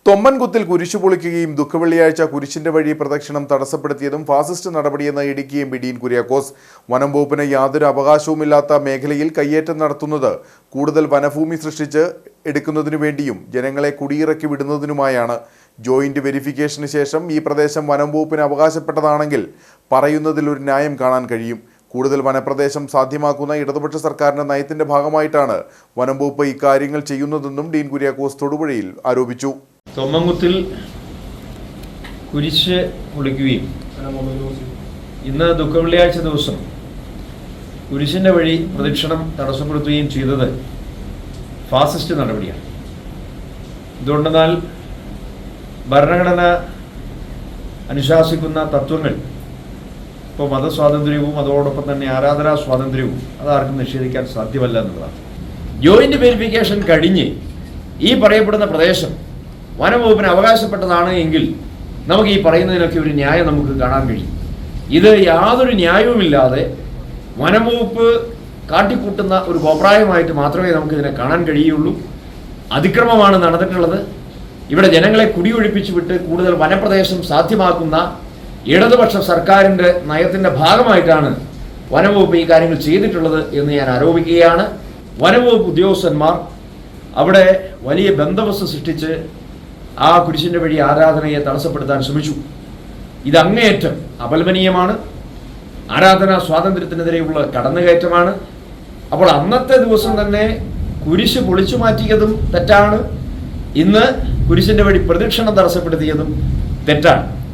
തൊമ്മൻകുത്തിൽ കുരിശു പൊളിക്കുകയും ദുഃഖവെള്ളിയാഴ്ച കുരിശിന്റെ വഴി പ്രദക്ഷിണം തടസ്സപ്പെടുത്തിയതും ഫാസിസ്റ്റ് നടപടിയെന്ന് ഇടുക്കി എം പി ഡീൻ കുര്യാക്കോസ്. വനം വകുപ്പിന് യാതൊരു അവകാശവുമില്ലാത്ത മേഖലയിൽ കയ്യേറ്റം നടത്തുന്നത് കൂടുതൽ വനഭൂമി സൃഷ്ടിച്ച് എടുക്കുന്നതിനു വേണ്ടിയും ജനങ്ങളെ കുടിയിറക്കി വിടുന്നതിനുമായാണ്. ജോയിന്റ് വെരിഫിക്കേഷന് ശേഷം ഈ പ്രദേശം വനം വകുപ്പിന് അവകാശപ്പെട്ടതാണെങ്കിൽ പറയുന്നതിൽ ഒരു ന്യായം കാണാൻ കഴിയും. കൂടുതൽ വനപ്രദേശം സാധ്യമാക്കുന്ന ഇടതുപക്ഷ സർക്കാരിന്റെ നയത്തിന്റെ ഭാഗമായിട്ടാണ് വനം വകുപ്പ് ഇക്കാര്യങ്ങൾ ചെയ്യുന്നതെന്നും ഡീൻ കുര്യാക്കോസ് തൊടുപുഴയിൽ ആരോപിച്ചു. തൊമ്മൻകുത്തിൽ കുരിശ് പൊളിക്കുകയും ഇന്ന് ദുഃഖവെള്ളിയാഴ്ച ദിവസം കുരിശിൻ്റെ വഴി പ്രദക്ഷിണം തടസ്സപ്പെടുത്തുകയും ചെയ്തത് ഫാസിസ്റ്റ് നടപടിയാണ്. എന്തുകൊണ്ടെന്നാൽ ഭരണഘടന അനുശാസിക്കുന്ന തത്വങ്ങൾ ഇപ്പോൾ മതസ്വാതന്ത്ര്യവും അതോടൊപ്പം തന്നെ ആരാധനാ സ്വാതന്ത്ര്യവും അതാർക്കും നിഷേധിക്കാൻ സാധ്യമല്ല എന്നുള്ളതാണ്. ജോയിന്റ് വെരിഫിക്കേഷൻ കഴിഞ്ഞ് ഈ പറയപ്പെടുന്ന പ്രദേശം വനംവകുപ്പിന് അവകാശപ്പെട്ടതാണ് എങ്കിൽ നമുക്ക് ഈ പറയുന്നതിനൊക്കെ ഒരു ന്യായം നമുക്ക് കാണാൻ കഴിയും. ഇത് യാതൊരു ന്യായവുമില്ലാതെ വനംവകുപ്പ് കാട്ടിക്കൂട്ടുന്ന ഒരു കോപ്രായമായിട്ട് മാത്രമേ നമുക്കിതിനെ കാണാൻ കഴിയുള്ളൂ. അതിക്രമമാണ് നടന്നിട്ടുള്ളത്. ഇവിടെ ജനങ്ങളെ കുടിയൊഴിപ്പിച്ചു വിട്ട് കൂടുതൽ വനപ്രദേശം സാധ്യമാക്കുന്ന ഇടതുപക്ഷ സർക്കാരിൻ്റെ നയത്തിൻ്റെ ഭാഗമായിട്ടാണ് വനംവകുപ്പ് ഈ കാര്യങ്ങൾ ചെയ്തിട്ടുള്ളത് എന്ന് ഞാൻ ആരോപിക്കുകയാണ്. വനംവകുപ്പ് ഉദ്യോഗസ്ഥന്മാർ അവിടെ വലിയ ബന്ദോബസ്ത് സൃഷ്ടിച്ച് ആ കുരിശിൻ്റെ വഴി ആരാധനയെ തടസ്സപ്പെടുത്താൻ ശ്രമിച്ചു. ഇത് അങ്ങേയറ്റം അപലപനീയമാണ്. ആരാധനാ സ്വാതന്ത്ര്യത്തിനെതിരെയുള്ള കടന്നുകയറ്റമാണ്. അപ്പോൾ അന്നത്തെ ദിവസം തന്നെ കുരിശ് പൊളിച്ചു മാറ്റിയതും തെറ്റാണ്. ഇന്ന് കുരിശിൻ്റെ വഴി പ്രദക്ഷിണം തടസ്സപ്പെടുത്തിയതും തെറ്റാണ്.